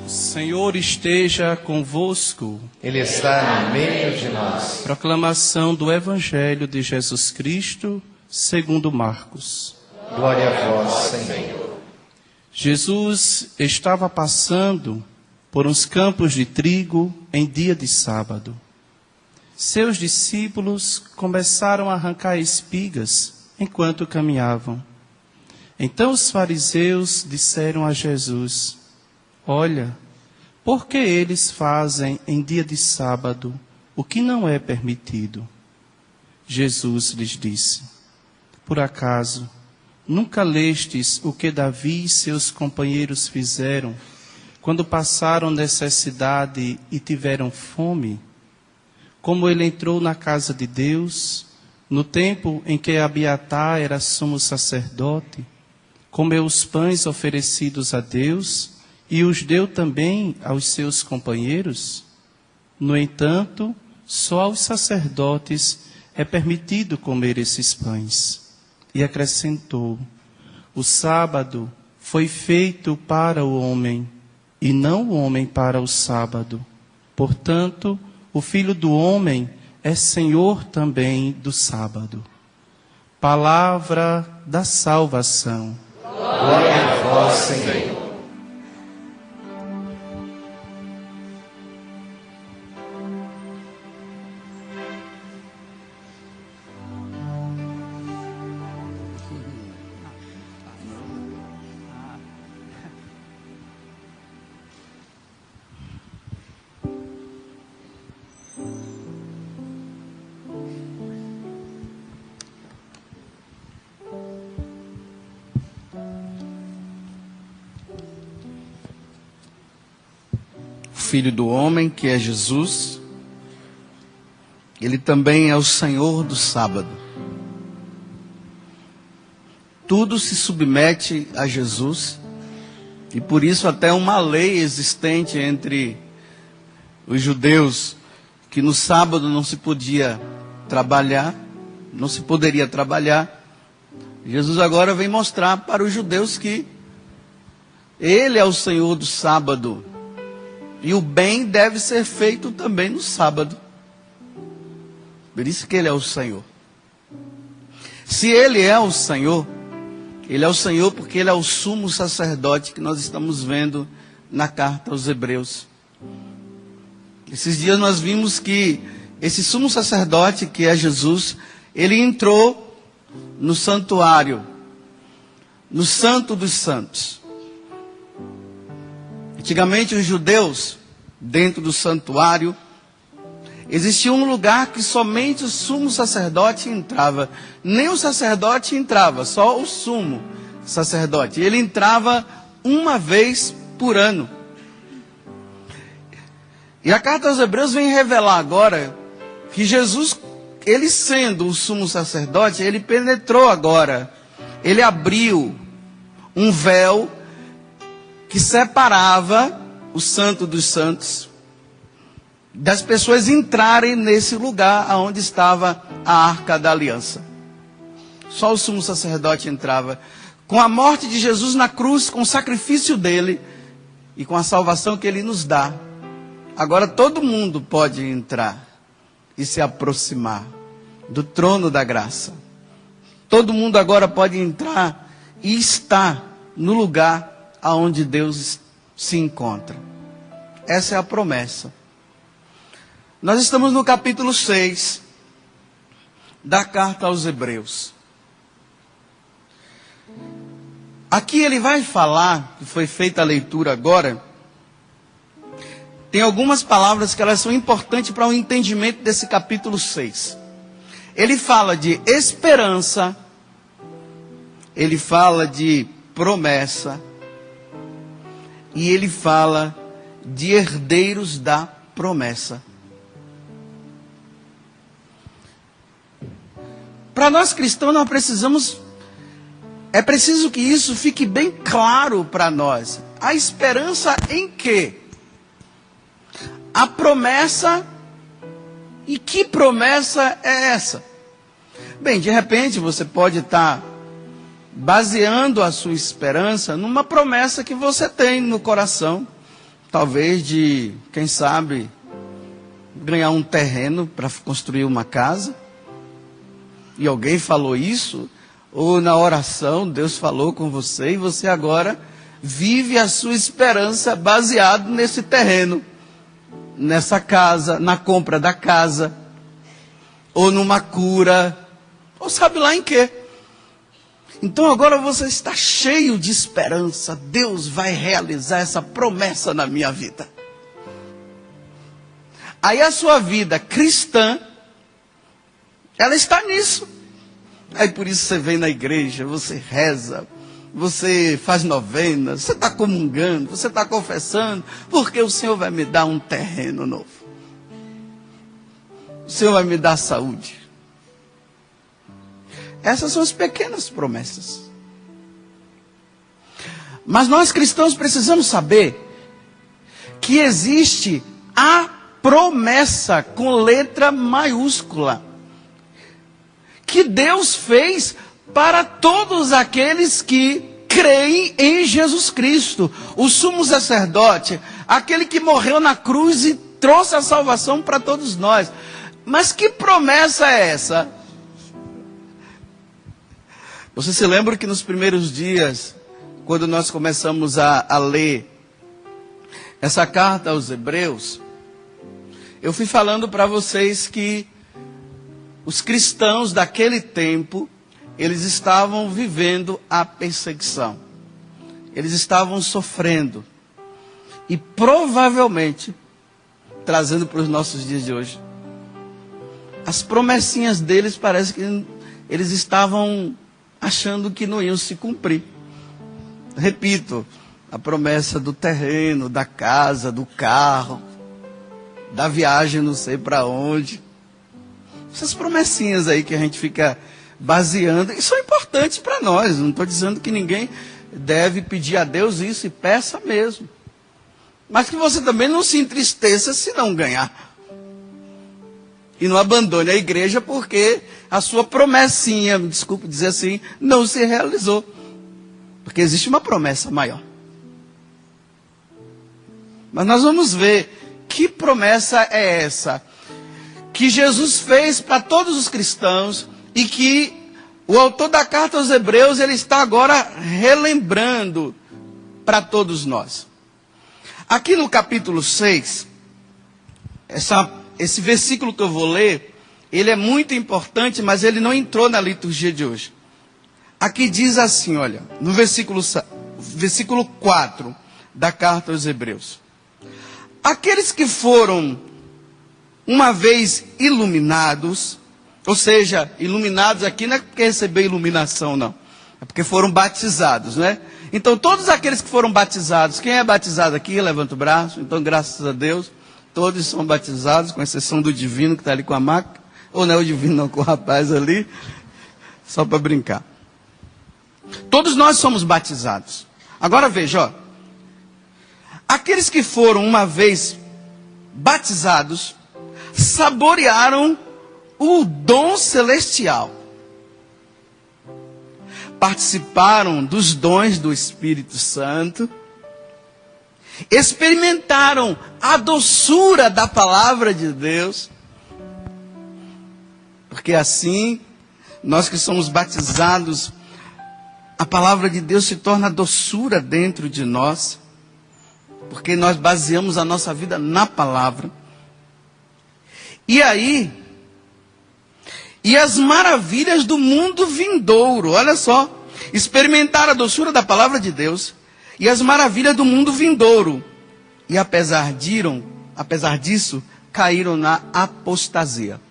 Senhor esteja convosco. Ele está no meio de nós. Proclamação do Evangelho de Jesus Cristo, segundo Marcos. Glória a vós, Senhor. Jesus estava passando por uns campos de trigo em dia de sábado. Seus discípulos começaram a arrancar espigas enquanto caminhavam. Então os fariseus disseram a Jesus: Olha, por que eles fazem em dia de sábado o que não é permitido? Jesus lhes disse: Por acaso nunca lestes o que Davi e seus companheiros fizeram quando passaram necessidade e tiveram fome? Como ele entrou na casa de Deus, no tempo em que Abiatar era sumo sacerdote, comeu os pães oferecidos a Deus e os deu também aos seus companheiros? No entanto, só aos sacerdotes é permitido comer esses pães. E acrescentou: O sábado foi feito para o homem, e não o homem para o sábado. Portanto, o Filho do Homem é Senhor também do sábado. Palavra da salvação. Glória a vós, Senhor. Filho do homem, que é Jesus, ele também é o Senhor do sábado. Tudo se submete a Jesus, e por isso até uma lei existente entre os judeus, que no sábado não se podia trabalhar, não se poderia trabalhar. Jesus agora vem mostrar para os judeus que ele é o Senhor do sábado. E o bem deve ser feito também no sábado. Por isso que ele é o Senhor. Se ele é o Senhor, ele é o Senhor porque ele é o sumo sacerdote que nós estamos vendo na carta aos Hebreus. Esses dias nós vimos que esse sumo sacerdote, que é Jesus, ele entrou no santuário, no Santo dos Santos. Antigamente os judeus, dentro do santuário, existia um lugar que somente o sumo sacerdote entrava. Nem o sacerdote entrava, só o sumo sacerdote. Ele entrava uma vez por ano. E a carta aos Hebreus vem revelar agora que Jesus, ele sendo o sumo sacerdote, ele penetrou agora. Ele abriu um véu que separava o Santo dos Santos das pessoas entrarem nesse lugar onde estava a Arca da Aliança. Só o sumo sacerdote entrava. Com a morte de Jesus na cruz, com o sacrifício dele e com a salvação que ele nos dá, agora todo mundo pode entrar e se aproximar do trono da graça. Todo mundo agora pode entrar e estar no lugar aonde Deus se encontra. Essa é a promessa. Nós estamos no capítulo 6 da carta aos Hebreus. Aqui ele vai falar, que foi feita a leitura agora, tem algumas palavras que elas são importantes para o entendimento desse capítulo 6. Ele fala de esperança, ele fala de promessa, e ele fala de herdeiros da promessa. Para nós cristãos, nós precisamos, é preciso que isso fique bem claro para nós. A esperança em quê? A promessa, e que promessa é essa? Bem, de repente você pode estar baseando a sua esperança numa promessa que você tem no coração. talvez de, quem sabe, ganhar um terreno para construir uma casa. E alguém falou isso, ou na oração Deus falou com você e você agora vive a sua esperança baseado nesse terreno, nessa casa, na compra da casa, ou numa cura, ou sabe lá em quê. Então agora você está cheio de esperança. Deus vai realizar essa promessa na minha vida. Aí a sua vida cristã, ela está nisso. Aí por isso você vem na igreja, você reza, você faz novena, você está comungando, você está confessando, porque o Senhor vai me dar um terreno novo. O Senhor vai me dar saúde. Essas são as pequenas promessas. Mas nós cristãos precisamos saber que existe a promessa com letra maiúscula, que Deus fez para todos aqueles que creem em Jesus Cristo, o sumo sacerdote, aquele que morreu na cruz e trouxe a salvação para todos nós. Mas que promessa é essa? Você se lembra que nos primeiros dias, quando nós começamos a ler essa carta aos Hebreus, eu fui falando para vocês que os cristãos daquele tempo, eles estavam vivendo a perseguição. Eles estavam sofrendo. E provavelmente, trazendo para os nossos dias de hoje, as promessinhas deles parece que eles estavam achando que não iam se cumprir. Repito, a promessa do terreno, da casa, do carro, da viagem não sei para onde. Essas promessinhas aí que a gente fica baseando, e são importantes para nós. Não estou dizendo que ninguém deve pedir a Deus isso, e peça mesmo. Mas que você também não se entristeça se não ganhar. E não abandone a igreja porque a sua promessinha, me desculpe dizer assim, não se realizou. Porque existe uma promessa maior. Mas nós vamos ver que promessa é essa que Jesus fez para todos os cristãos e que o autor da carta aos Hebreus, ele está agora relembrando para todos nós. Aqui no capítulo 6, esse versículo que eu vou ler, ele é muito importante, mas ele não entrou na liturgia de hoje. Aqui diz assim, olha, no versículo 4 da carta aos Hebreus. Aqueles que foram uma vez iluminados, ou seja, iluminados aqui não é porque receber iluminação, não. É porque foram batizados, né? Então, todos aqueles que foram batizados, quem é batizado aqui, levanta o braço. Então, graças a Deus, todos são batizados, com exceção do divino que está ali com a maca. Ou não é o divino, não, com o rapaz ali. Só para brincar. Todos nós somos batizados. Agora veja, ó. Aqueles que foram uma vez batizados, saborearam o dom celestial. Participaram dos dons do Espírito Santo. Experimentaram a doçura da palavra de Deus. Porque assim, nós que somos batizados, a palavra de Deus se torna doçura dentro de nós. Porque nós baseamos a nossa vida na palavra. E aí, e as maravilhas do mundo vindouro, olha só, experimentaram a doçura da palavra de Deus e as maravilhas do mundo vindouro. E apesar disso, caíram na apostasia.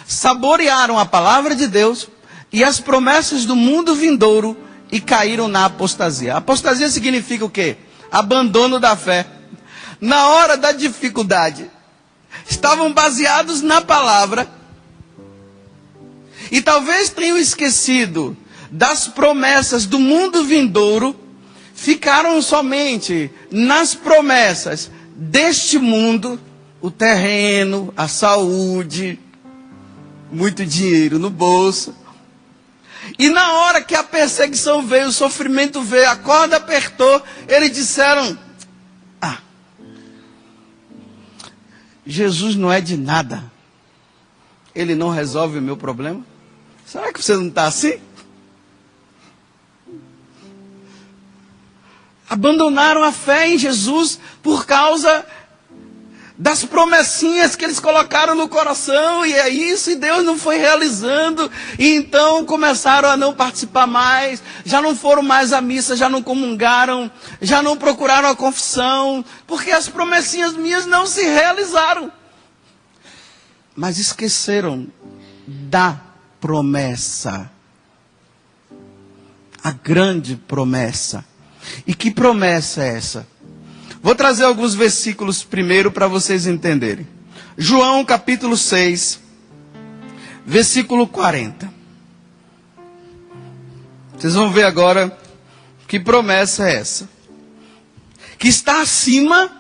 Saborearam a palavra de Deus e as promessas do mundo vindouro e caíram na apostasia. Apostasia significa o quê? Abandono da fé. Na hora da dificuldade, estavam baseados na palavra e talvez tenham esquecido das promessas do mundo vindouro, ficaram somente nas promessas deste mundo, o terreno, a saúde, muito dinheiro no bolso. E na hora que a perseguição veio, o sofrimento veio, a corda apertou, eles disseram: Jesus não é de nada. Ele não resolve o meu problema? Será que você não está assim? Abandonaram a fé em Jesus por causa das promessinhas que eles colocaram no coração, e é isso, e Deus não foi realizando, e então começaram a não participar mais, já não foram mais à missa, já não comungaram, já não procuraram a confissão, porque as promessinhas minhas não se realizaram. Mas esqueceram da promessa, a grande promessa. E que promessa é essa? Vou trazer alguns versículos primeiro para vocês entenderem. João capítulo 6, versículo 40. Vocês vão ver agora que promessa é essa. Que está acima